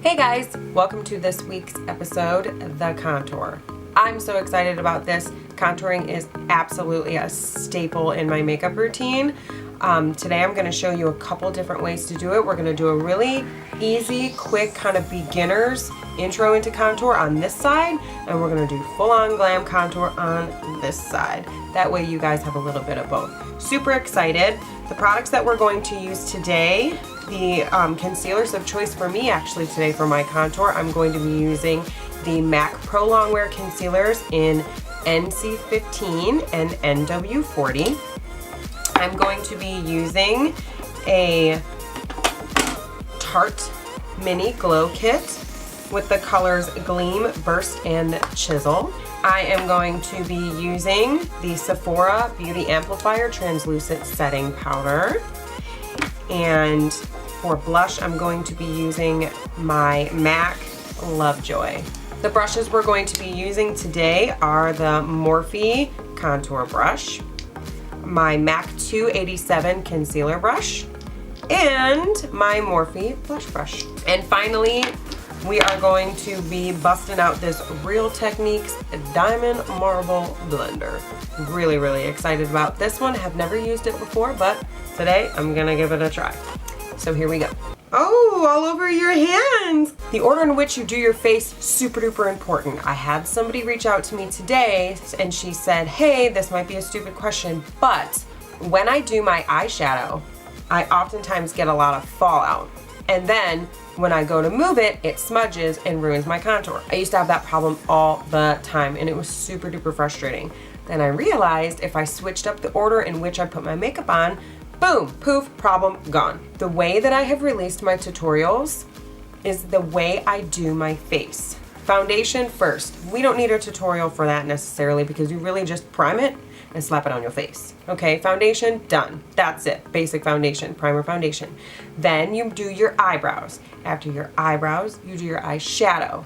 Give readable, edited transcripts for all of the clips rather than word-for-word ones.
Hey guys, welcome to this week's episode, The Contour. I'm so excited about this. Contouring is absolutely a staple in my makeup routine. Today I'm going to show you a couple different ways to do it. We're going to do a really easy, quick kind of beginner's intro into contour on this side, and we're going to do full-on glam contour on this side. That way you guys have a little bit of both. Super excited. The products that we're going to use today, the concealers of choice for me actually today for my contour, I'm going to be using the MAC Pro Longwear concealers in NC15 and NW40. I'm going to be using a Tarte Mini Glow Kit with the colors Gleam, Burst, and Chisel. I am going to be using the Sephora Beauty Amplifier Translucent Setting Powder. And for blush, I'm going to be using my MAC Lovejoy. The brushes we're going to be using today are the Morphe Contour Brush, my MAC 287 Concealer Brush, and my Morphe Blush Brush. And finally, we are going to be busting out this Real Techniques Diamond Marble Blender. Really, really excited about this one. Have never used it before, but today I'm gonna give it a try. So here we go. Oh, all over your hands. The order in which you do your face, super duper important. I had somebody reach out to me today and she said, hey, this might be a stupid question, but when I do my eyeshadow, I oftentimes get a lot of fallout. And then when I go to move it, it smudges and ruins my contour. I used to have that problem all the time and it was super duper frustrating. Then I realized if I switched up the order in which I put my makeup on, boom, poof, problem gone. The way that I have released my tutorials is the way I do my face. Foundation first. We don't need a tutorial for that necessarily because you really just prime it and slap it on your face. Okay, foundation, done. That's it. Basic foundation, primer foundation. Then you do your eyebrows. After your eyebrows, you do your eyeshadow.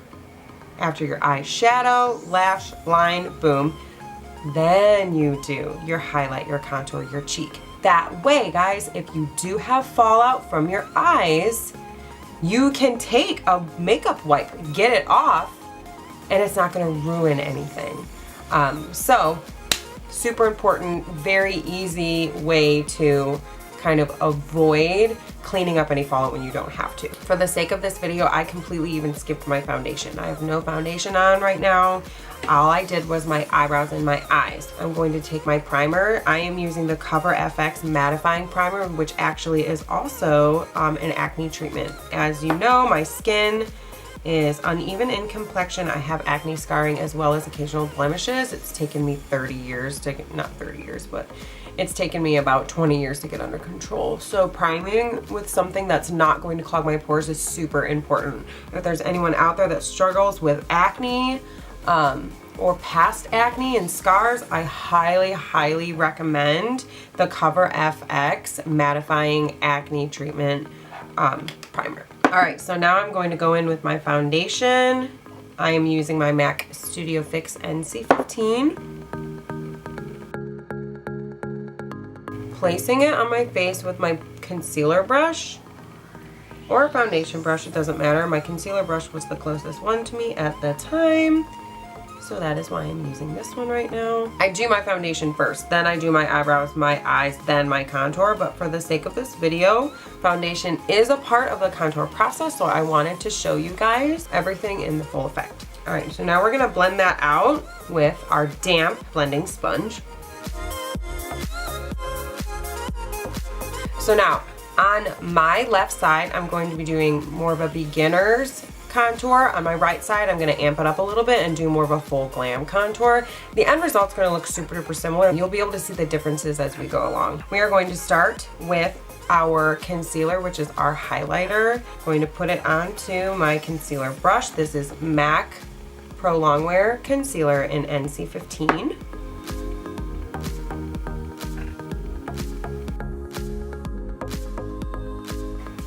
After your eyeshadow, lash line, boom. Then you do your highlight, your contour, your cheek. That way, guys, if you do have fallout from your eyes, you can take a makeup wipe, get it off, and it's not gonna ruin anything. So, super important, very easy way to kind of avoid cleaning up any fallout when you don't have to. For the sake of this video, I completely even skipped my foundation. I have no foundation on right now. All I did was my eyebrows and my eyes. I'm going to take my primer. I am using the Cover FX Mattifying Primer, which actually is also an acne treatment. As you know, my skin is uneven in complexion. I have acne scarring as well as occasional blemishes. It's taken me 30 years to get, not 30 years, but it's taken me about 20 years to get under control. So priming with something that's not going to clog my pores is super important. If there's anyone out there that struggles with acne or past acne and scars, I highly, highly recommend the Cover FX Mattifying Acne Treatment Primer. All right, so now I'm going to go in with my foundation. I am using my MAC Studio Fix NC15. Placing it on my face with my concealer brush or a foundation brush, it doesn't matter. My concealer brush was the closest one to me at the time, so that is why I'm using this one right now. I do my foundation first, then I do my eyebrows, my eyes, then my contour, but for the sake of this video, foundation is a part of the contour process, so I wanted to show you guys everything in the full effect. All right, so now we're gonna blend that out with our damp blending sponge. So now, on my left side, I'm going to be doing more of a beginner's contour. On my right side, I'm gonna amp it up a little bit and do more of a full glam contour. The end result's gonna look super duper similar. You'll be able to see the differences as we go along. We are going to start with our concealer, which is our highlighter. I'm going to put it onto my concealer brush. This is MAC Pro Longwear Concealer in NC15.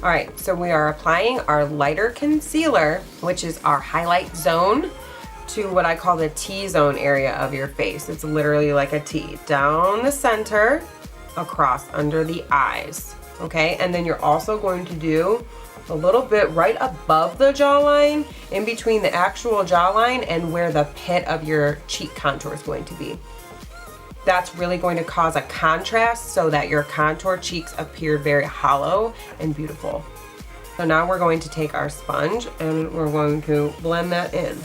All right, so we are applying our lighter concealer, which is our highlight zone, to what I call the T-zone area of your face. It's literally like a T. Down the center, across under the eyes, okay? And then you're also going to do a little bit right above the jawline, in between the actual jawline and where the pit of your cheek contour is going to be. That's really going to cause a contrast so that your contour cheeks appear very hollow and beautiful. So now we're going to take our sponge and we're going to blend that in.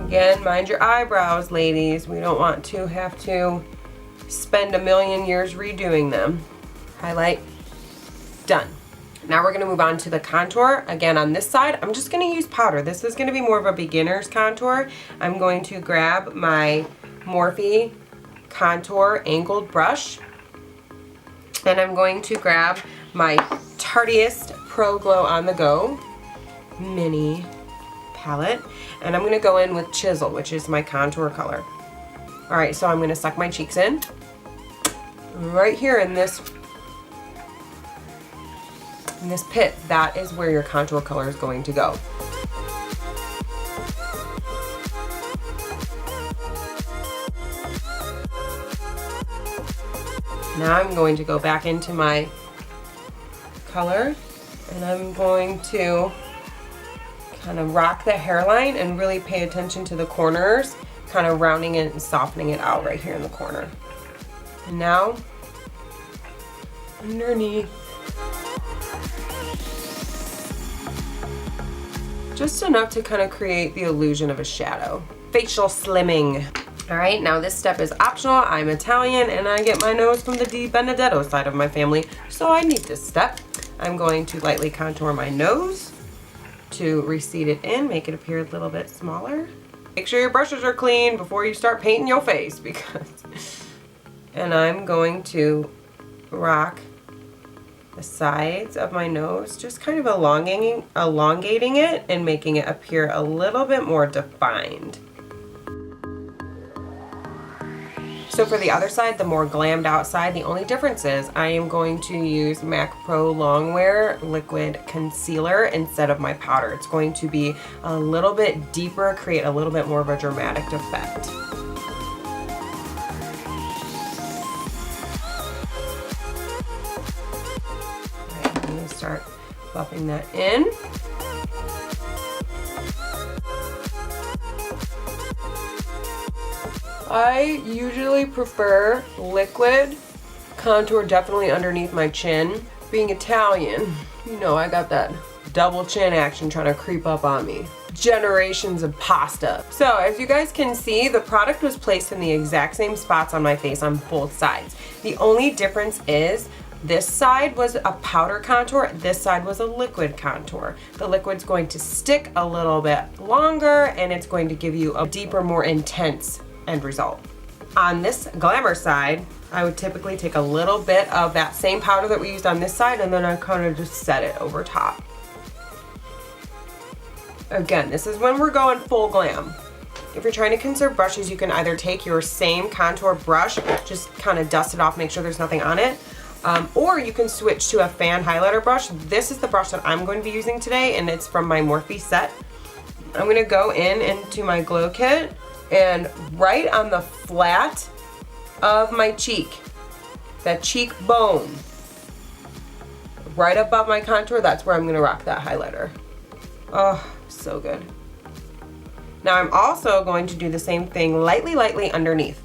Again, mind your eyebrows, ladies. We don't want to have to spend a million years redoing them. Highlight, done. Now we're gonna move on to the contour. Again, on this side, I'm just gonna use powder. This is gonna be more of a beginner's contour. I'm going to grab my Morphe contour angled brush, and I'm going to grab my Tarteist Pro Glow On The Go mini palette, and I'm gonna go in with Chisel, which is my contour color. All right, so I'm gonna suck my cheeks in. Right here in this pit, that is where your contour color is going to go. Now I'm going to go back into my color, and I'm going to kind of rock the hairline and really pay attention to the corners, kind of rounding it and softening it out right here in the corner. And now, underneath. Just enough to kind of create the illusion of a shadow. Facial slimming. All right, now this step is optional. I'm Italian and I get my nose from the Di Benedetto side of my family, so I need this step. I'm going to lightly contour my nose to recede it in, make it appear a little bit smaller. Make sure your brushes are clean before you start painting your face, and I'm going to rock the sides of my nose, just kind of elongating it and making it appear a little bit more defined. So for the other side, the more glammed out side, the only difference is I am going to use MAC Pro Longwear Liquid Concealer instead of my powder. It's going to be a little bit deeper, create a little bit more of a dramatic effect. Alright, I'm going to start buffing that in. I usually prefer liquid contour definitely underneath my chin. Being Italian, you know I got that double chin action trying to creep up on me. Generations of pasta. So as you guys can see, the product was placed in the exact same spots on my face on both sides. The only difference is this side was a powder contour, this side was a liquid contour. The liquid's going to stick a little bit longer and it's going to give you a deeper, more intense end result. On this glamour side, I would typically take a little bit of that same powder that we used on this side and then I kind of just set it over top. Again, this is when we're going full glam. If you're trying to conserve brushes, you can either take your same contour brush, just kind of dust it off, make sure there's nothing on it, or you can switch to a fan highlighter brush. This is the brush that I'm going to be using today and it's from my Morphe set. I'm going to go into my glow kit and right on the flat of my cheek, that cheekbone, right above my contour, that's where I'm gonna rock that highlighter. Oh, so good. Now I'm also going to do the same thing lightly underneath.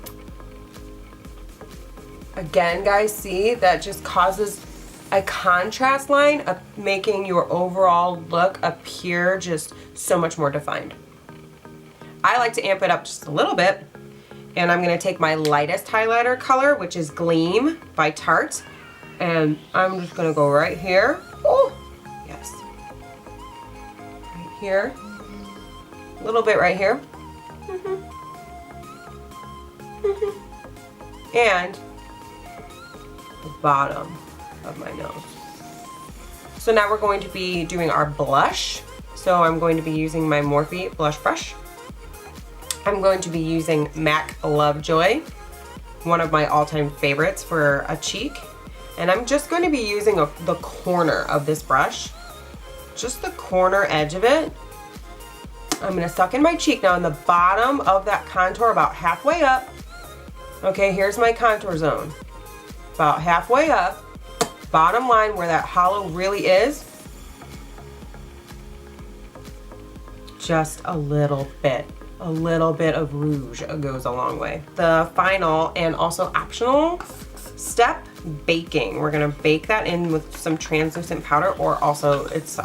Again, guys, see, that just causes a contrast line of making your overall look appear just so much more defined. I like to amp it up just a little bit, and I'm going to take my lightest highlighter color, which is Gleam by Tarte, and I'm just going to go right here. Oh, yes. Right here. A little bit right here. And the bottom of my nose. So now we're going to be doing our blush. So I'm going to be using my Morphe blush brush. I'm going to be using MAC Lovejoy, one of my all-time favorites for a cheek. And I'm just going to be using the corner of this brush, just the corner edge of it. I'm going to suck in my cheek now in the bottom of that contour, about halfway up. Okay, here's my contour zone. About halfway up, bottom line where that hollow really is, just a little bit of rouge goes a long way. The final and also optional step, baking. We're gonna bake that in with some translucent powder, or also it's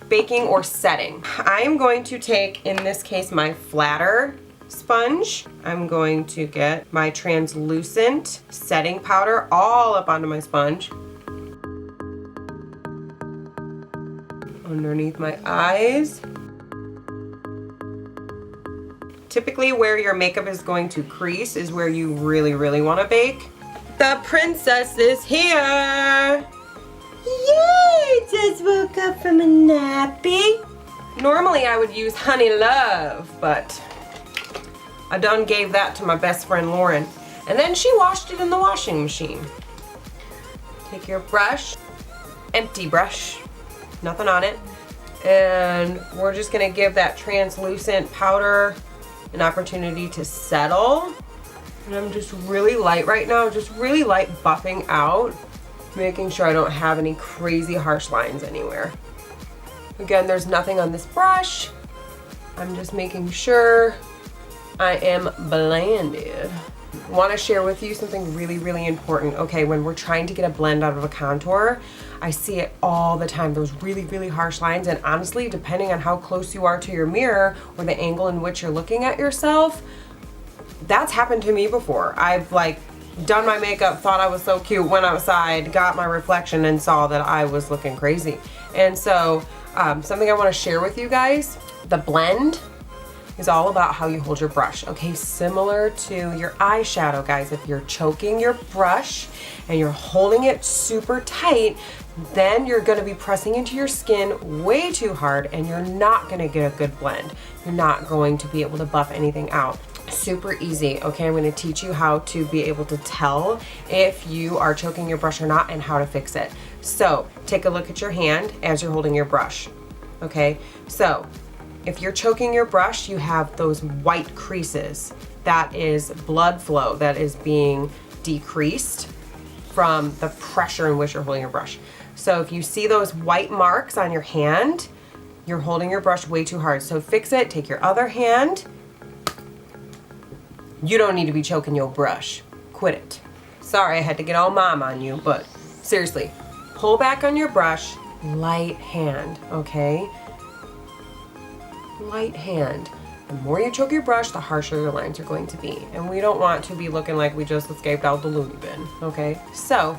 baking or setting. I am going to take, in this case, my flatter sponge. I'm going to get my translucent setting powder all up onto my sponge. Underneath my eyes. Typically where your makeup is going to crease is where you really want to bake. The princess is here! Yay! Just woke up from a nappy. Normally I would use Honey Love, but I done gave that to my best friend Lauren. And then she washed it in the washing machine. Take your brush, empty brush, nothing on it. And we're just gonna give that translucent powder an opportunity to settle. And I'm just really light right now, just really light buffing out, making sure I don't have any crazy harsh lines anywhere. Again, there's nothing on this brush. I'm just making sure I am blended. I want to share with you something really important. Okay, when we're trying to get a blend out of a contour, I see it all the time, those really harsh lines, and honestly, depending on how close you are to your mirror or the angle in which you're looking at yourself, that's happened to me before. I've like done my makeup, thought I was so cute, went outside, got my reflection, and saw that I was looking crazy. And so something I want to share with you guys, the blend is all about how you hold your brush, okay? Similar to your eyeshadow, guys. If you're choking your brush and you're holding it super tight, then you're gonna be pressing into your skin way too hard and you're not gonna get a good blend. You're not going to be able to buff anything out. Super easy, okay? I'm gonna teach you how to be able to tell if you are choking your brush or not and how to fix it. So, take a look at your hand as you're holding your brush, okay? So, if you're choking your brush, you have those white creases. That is blood flow that is being decreased from the pressure in which you're holding your brush. So if you see those white marks on your hand, you're holding your brush way too hard. So fix it, take your other hand. You don't need to be choking your brush. Quit it. Sorry, I had to get all mom on you, but seriously, pull back on your brush, light hand, okay? Light hand. The more you choke your brush, the harsher your lines are going to be. And we don't want to be looking like we just escaped out the loony bin, okay? So,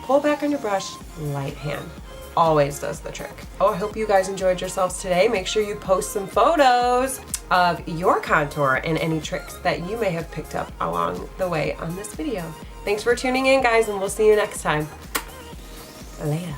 pull back on your brush, light hand. Always does the trick. Oh, I hope you guys enjoyed yourselves today. Make sure you post some photos of your contour and any tricks that you may have picked up along the way on this video. Thanks for tuning in, guys, and we'll see you next time. Later.